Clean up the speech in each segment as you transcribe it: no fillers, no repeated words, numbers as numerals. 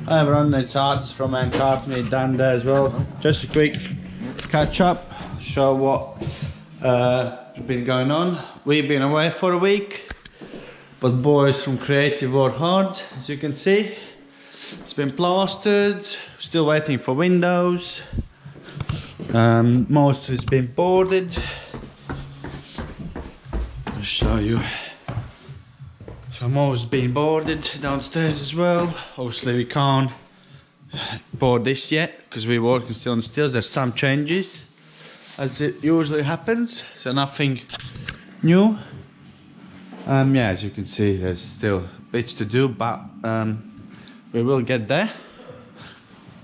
Hi everyone, it's Arts from Carpentry, Dan there as well. Just a quick catch up, show what has been going on. We've been away for a week, but boys from Cre8tive worked hard, as you can see. It's been plastered, still waiting for windows. Most of it's been boarded. I'll show you. So most been boarded downstairs as well. Obviously we can't board this yet because we're working still on steel. There's some changes as it usually happens, so nothing new. Yeah, as you can see there's still bits to do, but we will get there.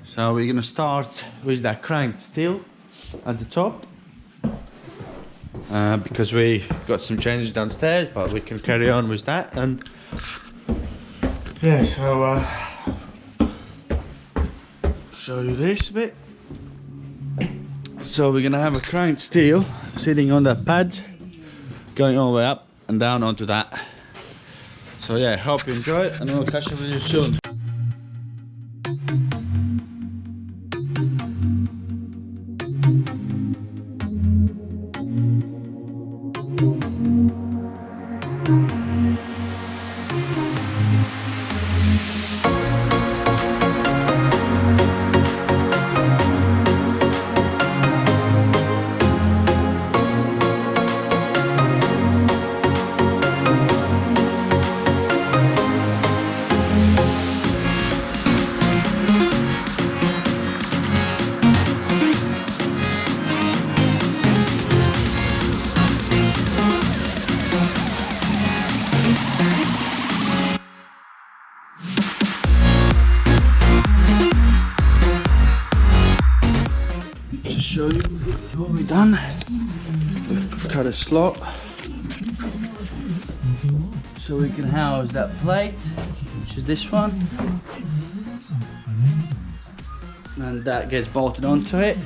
So we're gonna start with that cranked steel at the top. Because we got some changes downstairs, but we can carry on with that. And yeah, so show you this a bit. So we're gonna have a cranked steel sitting on that pad, going all the way up and down onto that. So yeah, hope you enjoy it, and we'll catch up with you soon. Show you what we've done. We've cut a slot so we can house that plate, which is this one, and that gets bolted onto it.